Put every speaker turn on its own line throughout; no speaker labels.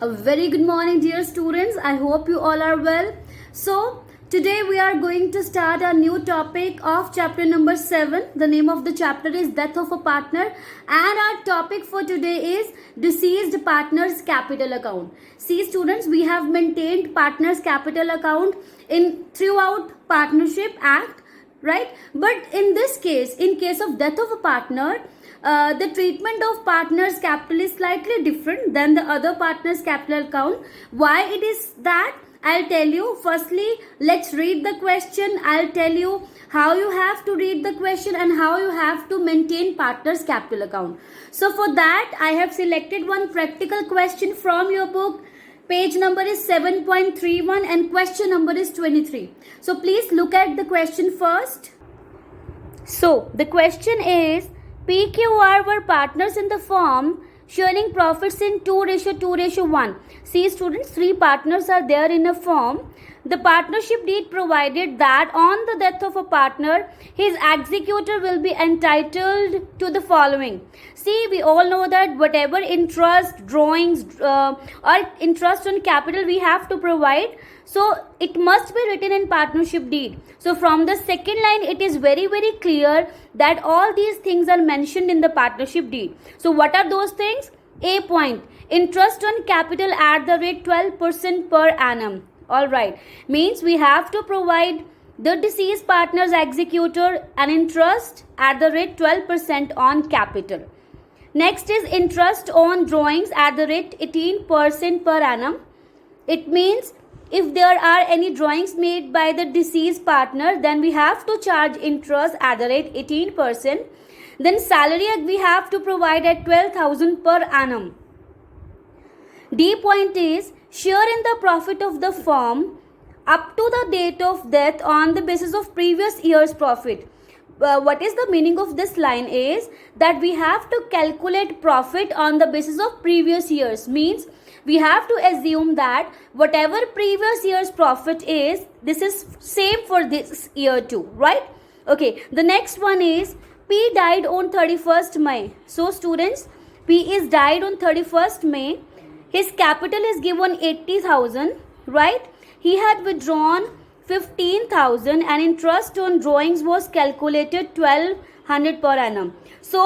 A very good morning, dear students. I hope you all are well. So, today we are going to start a new topic of chapter number 7. The name of the chapter is Death of a Partner, and our topic for today is Deceased Partner's Capital Account. See, students, we have maintained partner's capital account in throughout Partnership Act, right? But in this case, in case of death of a partner, the treatment of partner's capital is slightly different than the other partner's capital account. Why it is that? I'll tell you. Firstly, let's read the question. I'll tell you how you have to read the question and how you have to maintain partner's capital account. So for that, I have selected one practical question from your book. Page number is 7.31 and question number is 23. So please look at the question first. So the question is, PQR were partners in the firm sharing profits in 2:2:1. See, students, 3 partners are there in a firm. The partnership deed provided that on the death of a partner, his executor will be entitled to the following. See, we all know that whatever interest, drawings, or interest on capital we have to provide, so it must be written in partnership deed. So from the second line, it is very clear that all these things are mentioned in the partnership deed. So what are those things? A point, interest on capital at the rate 12% per annum. All right, means we have to provide the deceased partner's executor an interest at the rate 12% on capital. Next is interest on drawings at the rate 18% per annum. It means if there are any drawings made by the deceased partner, then we have to charge interest at the rate 18%. Then salary we have to provide at 12,000 per annum. D point is share in the profit of the firm up to the date of death on the basis of previous year's profit. What is the meaning of this line is that we have to calculate profit on the basis of previous years. Means we have to assume that whatever previous year's profit is, this is same for this year too, right? Okay, the next one is P died on 31st May. So students, P is died on 31st May. His capital is given 80,000, right? He had withdrawn 15,000 and interest on drawings was calculated 1,200 per annum. So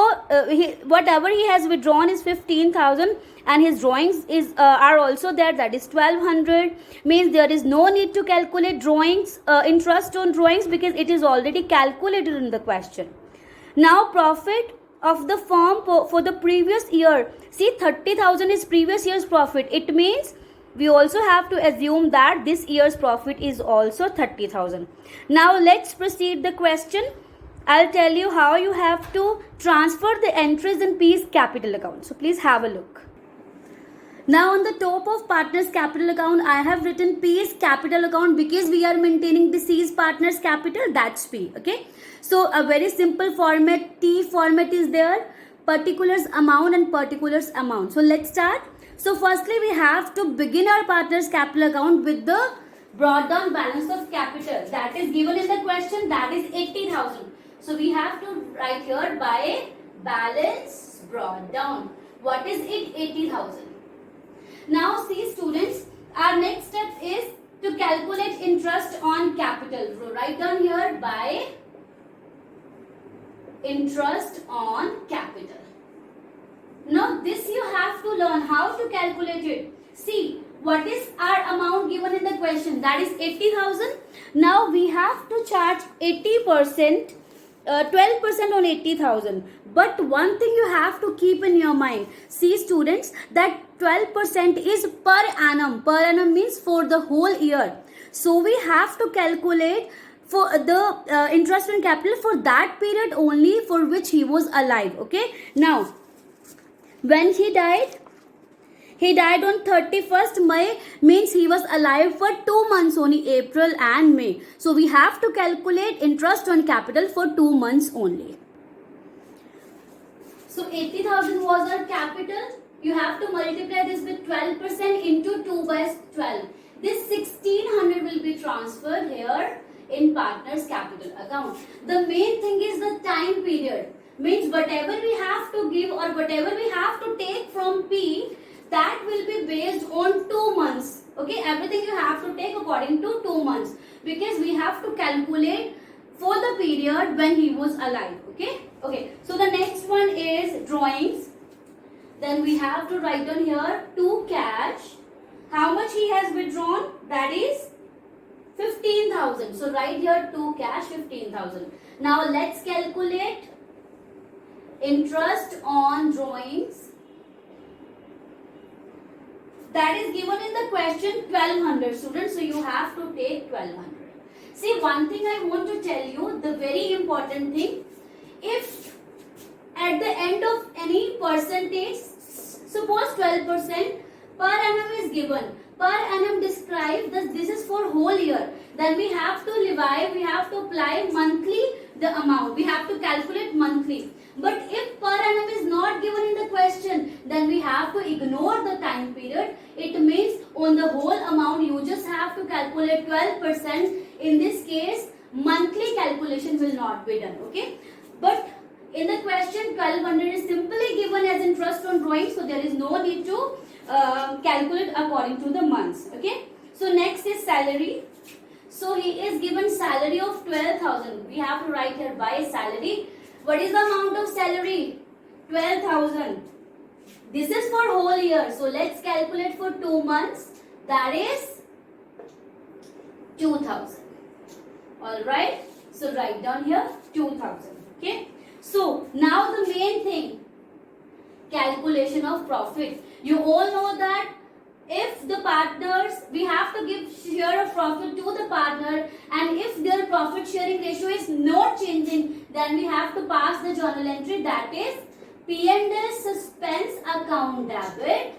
whatever he has withdrawn is 15,000 and his drawings are also there, that is 1,200. Means there is no need to calculate drawings, interest on drawings, because it is already calculated in the question. Now profit of the firm for the previous year. See, 30,000 is previous year's profit. It means we also have to assume that this year's profit is also 30,000. Now let's proceed the question. I'll tell you how you have to transfer the entries in P's capital account. So please have a look. Now on the top of partner's capital account, I have written P's capital account because we are maintaining deceased partner's capital. That's P. Okay. So a very simple format, T format is there. Particulars amount and particulars amount. So let's start. So firstly, we have to begin our partner's capital account with the brought down balance of capital. That is given in the question. That is 80,000. So we have to write here by balance brought down. What is it? 80,000. Now see, students, our next step is to calculate interest on capital. So write down here by interest on capital. Now this you have to learn how to calculate it. See, what is our amount given in the question? That is 80,000. Now we have to charge 80%, 12% on 80,000. But one thing you have to keep in your mind. See, students, that 12% is per annum. Per annum means for the whole year. So we have to calculate for the interest on capital for that period only for which he was alive. Okay. Now, when he died on 31st May, means he was alive for 2 months only, April and May. So we have to calculate interest on capital for 2 months only. So 80,000 was our capital. You have to multiply this with 12% into 2 by 12. This 1,600 will be transferred here in partner's capital account. The main thing is the time period. Means whatever we have to give or whatever we have to take from P, that will be based on 2 months. Okay, everything you have to take according to 2 months, because we have to calculate for the period when he was alive. Okay, so the next one is drawings. Then we have to write down here to cash. How much he has withdrawn? That is 15,000. So write here to cash 15,000. Now let's calculate interest on drawings. That is given in the question 1200, students. So you have to take 1200. See, one thing I want to tell you, the very important thing, if at the end of any percentage, suppose 12% per annum is given, per annum described, this is for whole year, then we have to divide, we have to apply monthly the amount, we have to calculate monthly. But if per annum is not given in the question, then we have to ignore the time period. It means on the whole amount you just have to calculate 12%. In this case, monthly calculation will not be done. Okay, but in the question 1200 is simply given as interest on drawing, so there is no need to calculate according to the months. Okay, so next is salary. So he is given salary of 12,000. We have to write here by salary. What is the amount of salary? 12,000. This is for whole year. So let's calculate for 2 months. That is 2,000. Alright. So write down here 2,000. Okay. So now the main thing, calculation of profit. You all know that if the partners, we have to give share of profit to the partner, and if their profit sharing ratio is not changing, then we have to pass the journal entry, that is P&L suspense account debit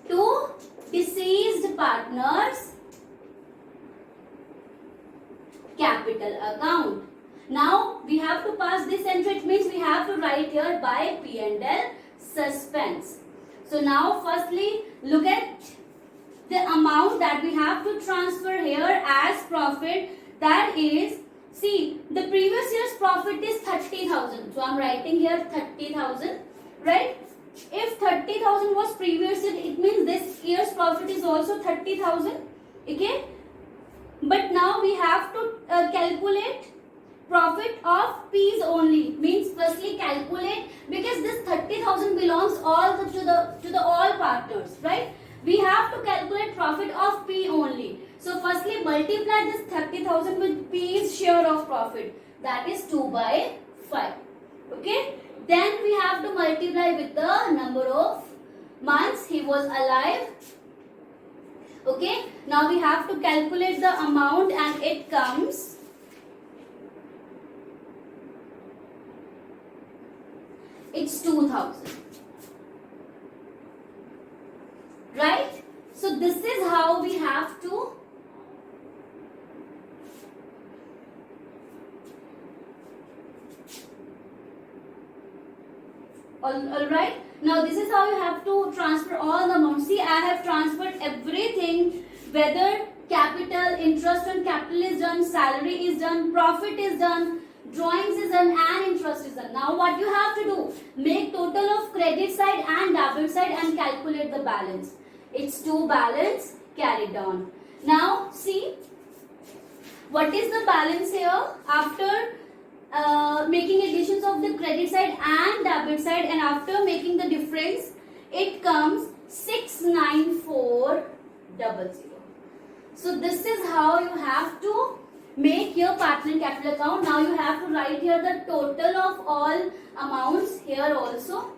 to deceased partners capital account. Now we have to pass this entry, it means we have to write here by P&L suspense. So now firstly look at the amount that we have to transfer here as profit. That is, see, the previous year's profit is 30,000. So I am writing here 30,000, right? If 30,000 was previous year, it means this year's profit is also 30,000. Okay? But now we have to calculate profit of P's only. Means firstly calculate, because this 30,000 belongs all to the all partners, right? We have to calculate profit of P only. So firstly multiply this 30,000 with P's share of profit. That is 2 by 5. Okay. Then we have to multiply with the number of months he was alive. Okay. Now we have to calculate the amount, and it comes it's 2,000. Right? So this is how we have to Alright. Now this is how you have to transfer all the amounts. See, I have transferred everything, whether capital, interest on capital is done, salary is done, profit is done, drawings is done, and interest is done. Now what you have to do, make total of credit side and debit side and calculate the balance. It's to balance carried on. Now see, what is the balance here after making additions of the credit side and debit side, and after making the difference, it comes 69400. So this is how you have to make your partner capital account. Now you have to write here the total of all amounts here also,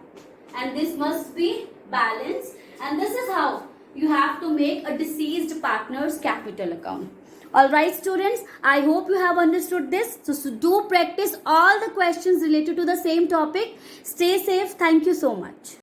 and this must be balance, and this is how you have to make a deceased partner's capital account. Alright students, I hope you have understood this. So do practice all the questions related to the same topic. Stay safe. Thank you so much.